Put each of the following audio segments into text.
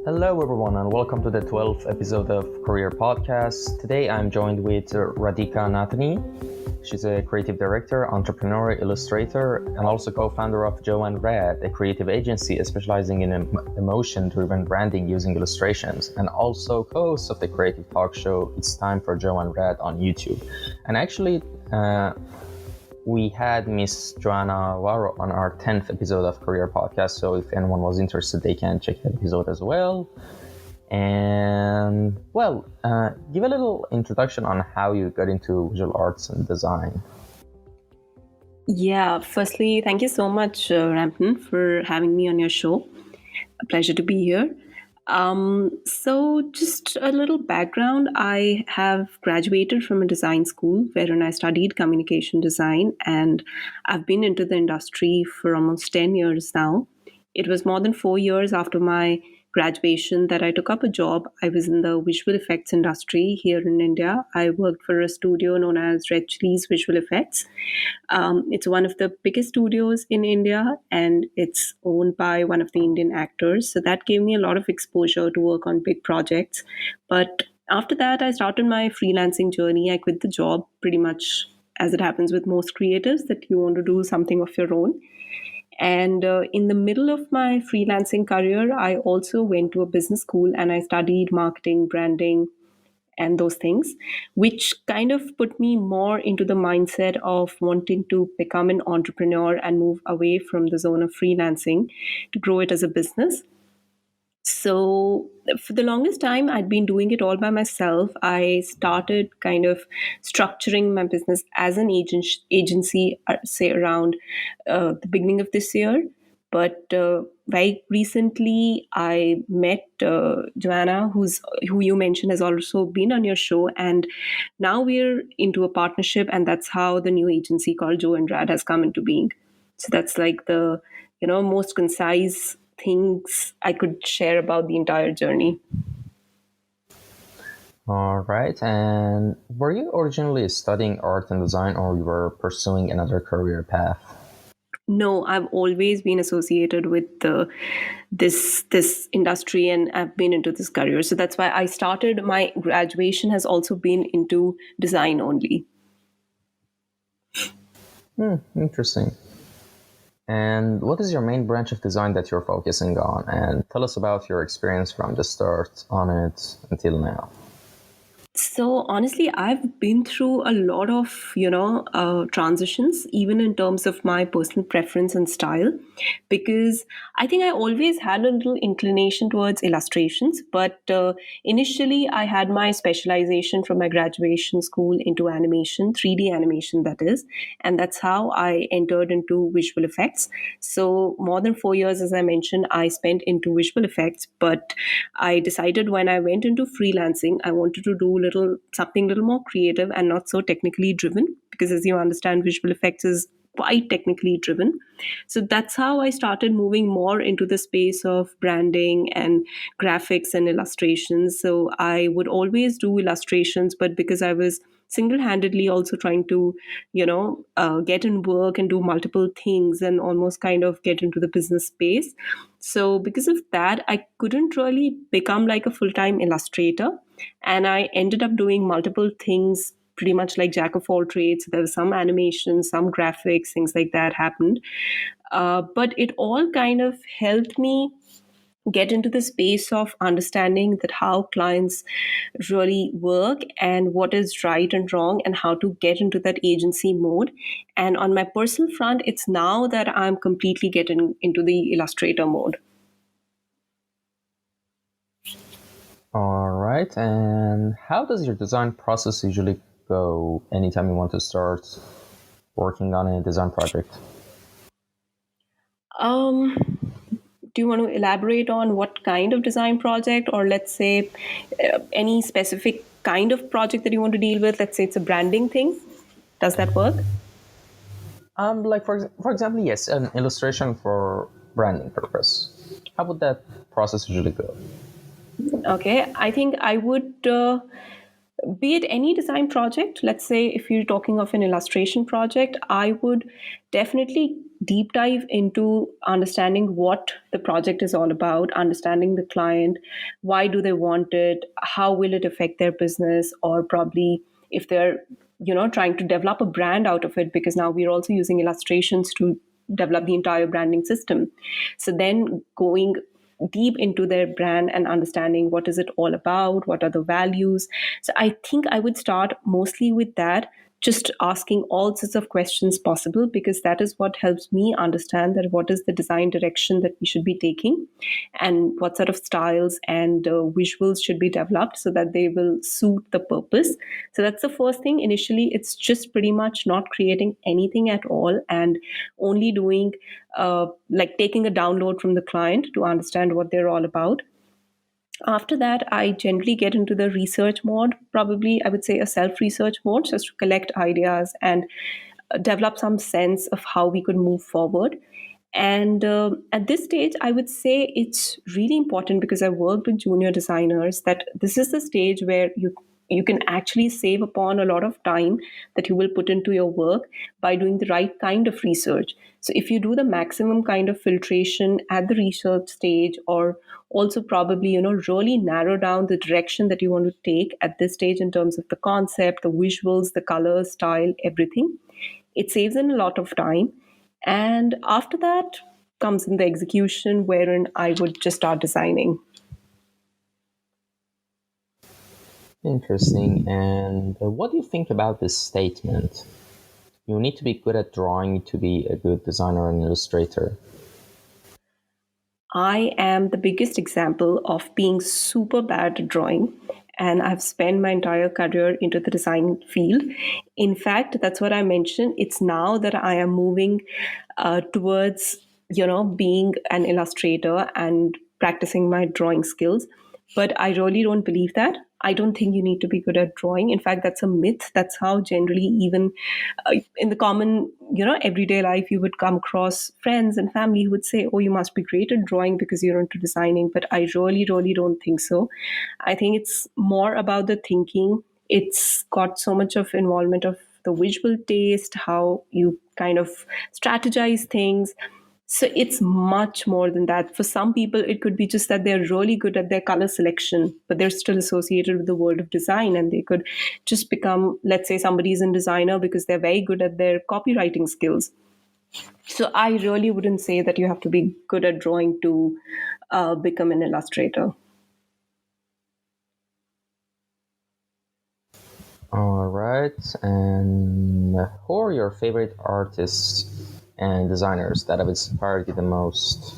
Hello, everyone, and welcome to the 12th episode of Kouryer Podcast. Today, I'm joined with Radhika and Nathany. She's a creative director, entrepreneur, illustrator, and also co-founder of Jo Rad, a creative agency specializing in emotion-driven branding using illustrations, and also co-host of the creative talk show It's Time for Jo Rad on YouTube. And actually, we had Miss Joanna Waro on our 10th episode of Kouryer Podcast, so if anyone was interested, they can check that episode as well. And, give a little introduction on how you got into visual arts and design. Yeah, firstly, thank you so much, Rampton, for having me on your show. A pleasure to be here. So just a little background. I have graduated from a design school wherein I studied communication design, and I've been into the industry for almost 10 years now. It was more than 4 years after my graduation that I took up a job. I was in the visual effects industry here in India. I worked for a studio known as Red Chili's Visual Effects. It's one of the biggest studios in India, and it's owned by one of the Indian actors. So that gave me a lot of exposure to work on big projects. But after that, I started my freelancing journey. I quit the job pretty much as it happens with most creatives, that you want to do something of your own. And in the middle of my freelancing career, I also went to a business school and I studied marketing, branding, and those things, which kind of put me more into the mindset of wanting to become an entrepreneur and move away from the zone of freelancing to grow it as a business. So, for the longest time, I'd been doing it all by myself. I started kind of structuring my business as an agency, say around the beginning of this year. But very recently, I met Joanna, who you mentioned has also been on your show, and now we're into a partnership, and that's how the new agency called Jo Rad has come into being. So that's like the most concise things I could share about the entire journey. All right, and were you originally studying art and design, or you were pursuing another career path? No, I've always been associated with this industry, and I've been into this career. So that's why I started. My graduation has also been into design only. Interesting. And what is your main branch of design that you're focusing on? And tell us about your experience from the start on it until now. So honestly, I've been through a lot of transitions, even in terms of my personal preference and style, because I think I always had a little inclination towards illustrations. But initially, I had my specialization from my graduation school into animation, 3D animation, that is, and that's how I entered into visual effects. So more than 4 years, as I mentioned, I spent into visual effects, but I decided when I went into freelancing, I wanted to do something little more creative and not so technically driven, because as you understand, visual effects is quite technically driven. So that's how I started moving more into the space of branding and graphics and illustrations. So I would always do illustrations, but because I was single-handedly also trying to get in work and do multiple things and almost kind of get into the business space. So because of that, I couldn't really become like a full-time illustrator, and I ended up doing multiple things, pretty much like jack of all trades. There was some animation, some graphics, things like that happened. But it all kind of helped me get into the space of understanding that how clients really work and what is right and wrong and how to get into that agency mode. And on my personal front, it's now that I'm completely getting into the illustrator mode. All right, and how does your design process usually go anytime you want to start working on a design project? Do you want to elaborate on what kind of design project, or let's say any specific kind of project that you want to deal with? Let's say it's a branding thing. Does that work? Like for example, yes, an illustration for branding purpose. How would that process usually go? Okay, I think I would be it any design project, let's say if you're talking of an illustration project, I would definitely deep dive into understanding what the project is all about, understanding the client, why do they want it, how will it affect their business, or probably if they're trying to develop a brand out of it, because now we're also using illustrations to develop the entire branding system. So then going deep into their brand and understanding what is it all about, what are the values. So I think I would start mostly with that, just asking all sorts of questions possible, because that is what helps me understand that what is the design direction that we should be taking, and what sort of styles and visuals should be developed so that they will suit the purpose. So that's the first thing. Initially it's just pretty much not creating anything at all and only doing like taking a download from the client to understand what they're all about. After that, I generally get into the research mode, probably I would say a self research mode, just to collect ideas and develop some sense of how we could move forward. And at this stage, I would say it's really important, because I worked with junior designers, that this is the stage where you can actually save upon a lot of time that you will put into your work by doing the right kind of research. So if you do the maximum kind of filtration at the research stage, or also probably really narrow down the direction that you want to take at this stage in terms of the concept, the visuals, the colors, style, everything, it saves in a lot of time. And after that comes in the execution, wherein I would just start designing. Interesting. And what do you think about this statement? You need to be good at drawing to be a good designer and illustrator. I am the biggest example of being super bad at drawing, and I've spent my entire career into the design field. In fact, that's what I mentioned. It's now that I am moving towards, being an illustrator and practicing my drawing skills. But I really don't believe that. I don't think you need to be good at drawing. In fact, that's a myth. That's how generally, even in the common, everyday life, you would come across friends and family who would say, "Oh, you must be great at drawing because you're into designing." But I really, really don't think so. I think it's more about the thinking. It's got so much of involvement of the visual taste, how you kind of strategize things. So it's much more than that. For some people, it could be just that they're really good at their color selection, but they're still associated with the world of design. And they could just become, let's say, somebody's a designer because they're very good at their copywriting skills. So I really wouldn't say that you have to be good at drawing to become an illustrator. All right. And who are your favorite artists and designers that have inspired you the most?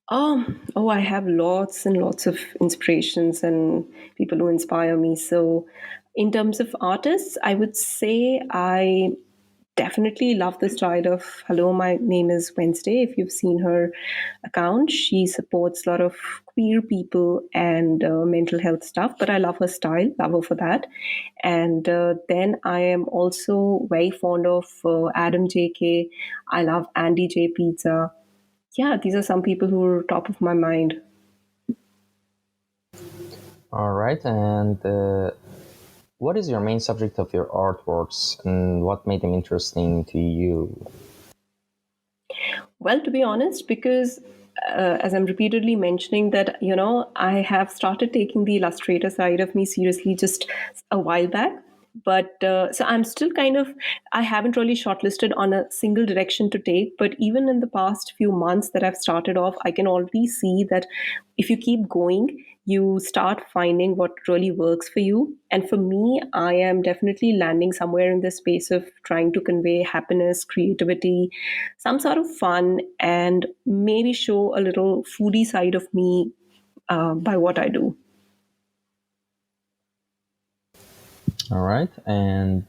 I have lots and lots of inspirations and people who inspire me. So, in terms of artists, I would say I definitely love the style of Hello, My Name is Wednesday. If you've seen her account, she supports a lot of queer people and mental health stuff, but I love her style, love her for that. And then I am also very fond of Adam JK. I love Andy J. Pizza. Yeah, these are some people who are top of my mind. All right. And what is your main subject of your artworks and what made them interesting to you? Well, to be honest, because as I'm repeatedly mentioning that, I have started taking the illustrator side of me seriously just a while back. But so I'm still kind of, I haven't really shortlisted on a single direction to take. But even in the past few months that I've started off, I can already see that if you keep going, you start finding what really works for you. And for me, I am definitely landing somewhere in the space of trying to convey happiness, creativity, some sort of fun, and maybe show a little foodie side of me by what I do. All right. And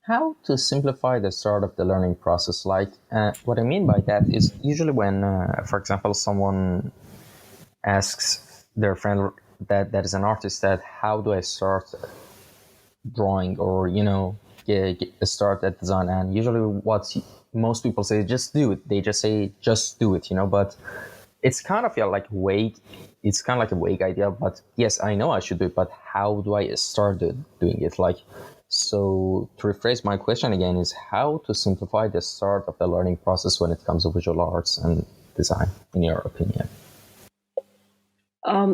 how to simplify the start of the learning process? Like, what I mean by that is usually when, for example, someone asks their friend that is an artist that how do I start drawing or get start at design, and usually what most people say, just do it. They just say just do it, but it's kind of like way it's kind of like a vague idea, but yes, I know I should do it, but how do I start doing it? Like, so to rephrase my question again is how to simplify the start of the learning process when it comes to visual arts and design, in your opinion?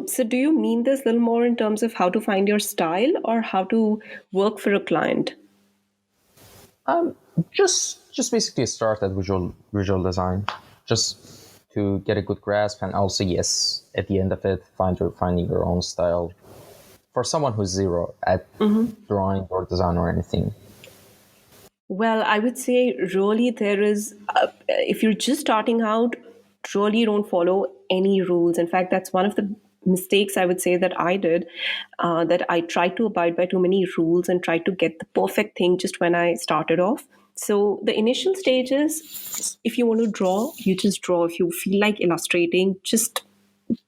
So do you mean this a little more in terms of how to find your style or how to work for a client? Um, just basically start at visual design, just to get a good grasp, and also yes, at the end of it, finding your own style for someone who's zero at drawing or design or anything. Well, I would say really there is, if you're just starting out, really don't follow any rules. In fact, that's one of the mistakes I would say that I did, that I tried to abide by too many rules and tried to get the perfect thing just when I started off. So the initial stages, if you want to draw, you just draw. If you feel like illustrating, just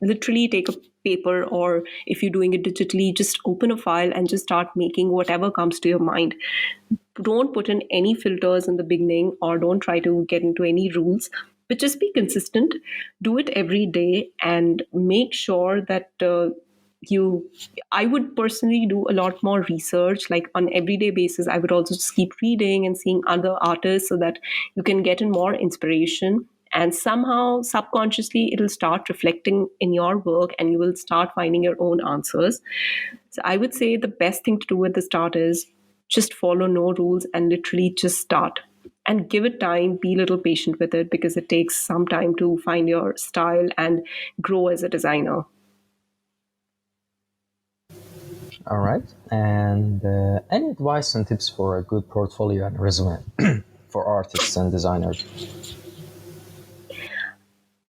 literally take a paper, or if you're doing it digitally, just open a file and just start making whatever comes to your mind. Don't put in any filters in the beginning, or don't try to get into any rules, but just be consistent. Do it every day and make sure that you I would personally do a lot more research, like on everyday basis. I would also just keep reading and seeing other artists so that you can get in more inspiration, and somehow subconsciously it'll start reflecting in your work and you will start finding your own answers. So I would say the best thing to do at the start is just follow no rules and literally just start and give it time. Be a little patient with it because it takes some time to find your style and grow as a designer. All right. And any advice and tips for a good portfolio and resume for artists and designers?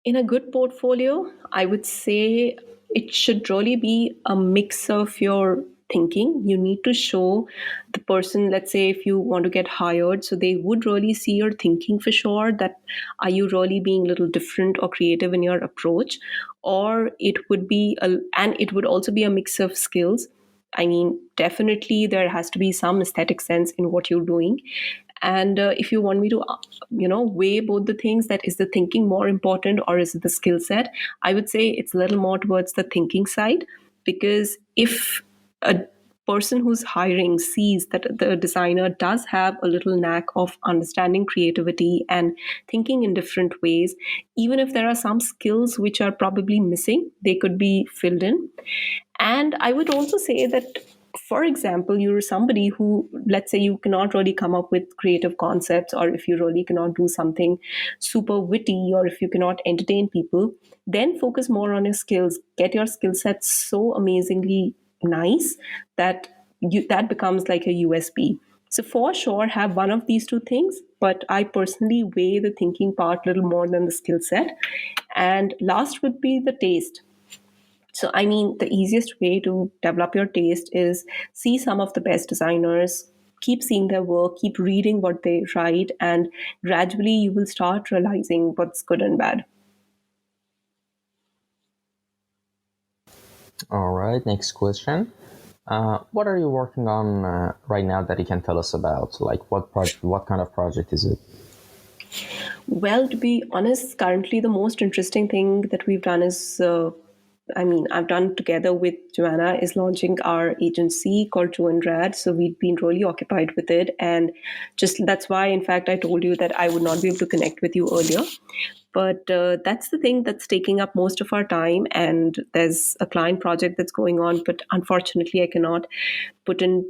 In a good portfolio, I would say it should really be a mix of your thinking. You need to show the person, let's say, if you want to get hired, so they would really see your thinking for sure. That are you really being a little different or creative in your approach? Or it would be, and it would also be a mix of skills. I mean, definitely there has to be some aesthetic sense in what you're doing. And if you want me to, weigh both the things, that is the thinking more important or is it the skill set? I would say it's a little more towards the thinking side, because if a person who's hiring sees that the designer does have a little knack of understanding creativity and thinking in different ways, even if there are some skills which are probably missing, they could be filled in. And I would also say that, for example, you're somebody who, let's say, you cannot really come up with creative concepts, or if you really cannot do something super witty, or if you cannot entertain people, then focus more on your skills. Get your skill set so amazingly nice that that becomes like a USP. So for sure, have one of these two things, but I personally weigh the thinking part a little more than the skill set. And last would be the taste. So, I mean, the easiest way to develop your taste is see some of the best designers, keep seeing their work, keep reading what they write, and gradually you will start realizing what's good and bad. All right. Next question. What are you working on right now that you can tell us about? Like what kind of project is it? Well, to be honest, currently the most interesting thing that we've done is, I've done together with Joanna, is launching our agency called Jo Rad. So we've been really occupied with it. And just that's why, in fact, I told you that I would not be able to connect with you earlier. But that's the thing that's taking up most of our time. And there's a client project that's going on, but unfortunately, I cannot put in,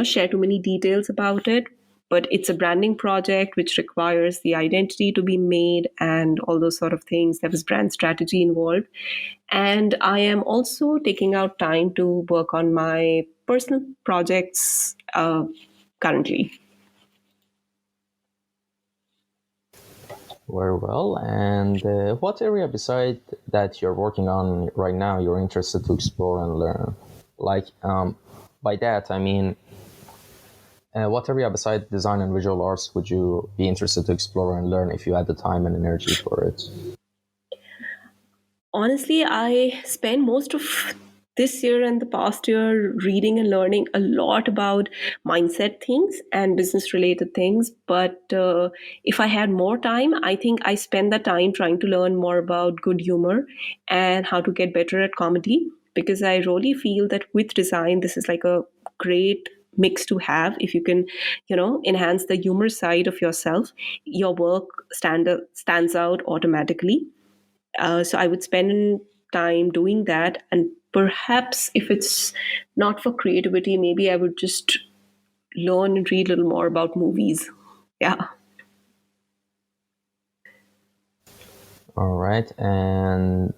share too many details about it. But it's a branding project which requires the identity to be made and all those sort of things. There was brand strategy involved. And I am also taking out time to work on my personal projects currently. Very well. And what area beside that you're working on right now you're interested to explore and learn? Like by that I mean, what area beside design and visual arts would you be interested to explore and learn if you had the time and energy for it? Honestly, I spend most of this year and the past year reading and learning a lot about mindset things and business related things. But if I had more time, I think I spend that time trying to learn more about good humor and how to get better at comedy, because I really feel that with design, this is like a great mix to have. If you can, enhance the humor side of yourself, your work stands out automatically. So I would spend time doing that. And perhaps if it's not for creativity, maybe I would just learn and read a little more about movies. Yeah. All right. And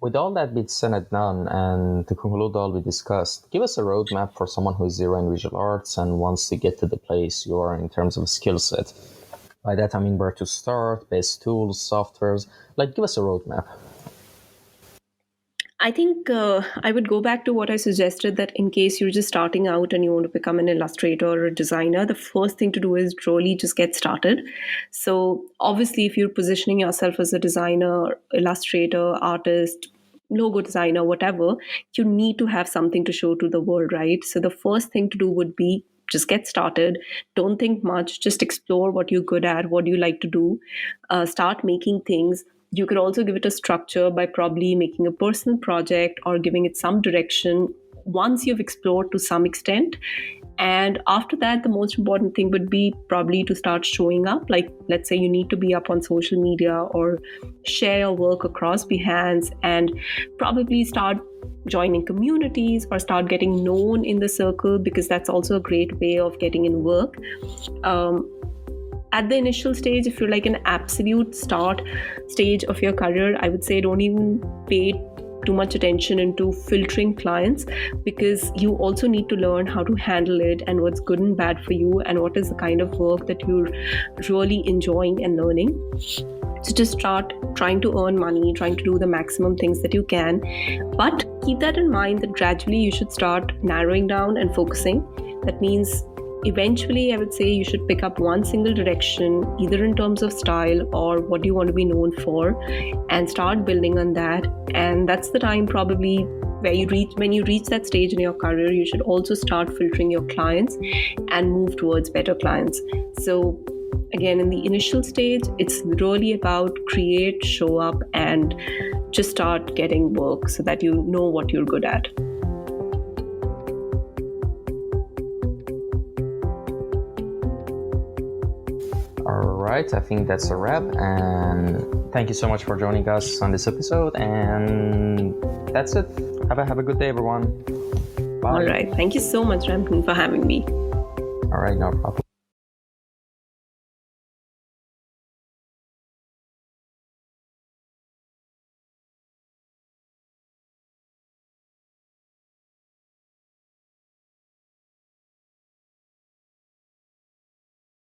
with all that been said and done, and to conclude all we discussed, give us a roadmap for someone who is zero in visual arts and wants to get to the place you are in terms of skill set. By that, I mean where to start, best tools, softwares. Like, give us a roadmap. I think I would go back to what I suggested, that in case you're just starting out and you want to become an illustrator or a designer, the first thing to do is really just get started. So obviously, if you're positioning yourself as a designer, illustrator, artist, logo designer, whatever, you need to have something to show to the world, right? So the first thing to do would be just get started. Don't think much. Just explore what you're good at, what you like to do. Start making things. You could also give it a structure by probably making a personal project or giving it some direction once you've explored to some extent. And after that, the most important thing would be probably to start showing up. Like, let's say you need to be up on social media or share your work across Behance, and probably start joining communities or start getting known in the circle, because that's also a great way of getting in work. At the initial stage, if you're like an absolute start stage of your career, I would say don't even pay too much attention into filtering clients, because you also need to learn how to handle it and what's good and bad for you and what is the kind of work that you're really enjoying and learning. So just start trying to earn money, trying to do the maximum things that you can. But keep that in mind that gradually you should start narrowing down and focusing. That means eventually, I would say you should pick up one single direction, either in terms of style or what you want to be known for, and start building on that. And that's the time probably where when you reach that stage in your career, you should also start filtering your clients and move towards better clients. So again, in the initial stage, it's really about create, show up, and just start getting work so that you know what you're good at. All right, I think that's a wrap. And thank you so much for joining us on this episode. And that's it. Have a good day, everyone. Bye. All right. Thank you so much, Rampton, for having me. All right, no problem.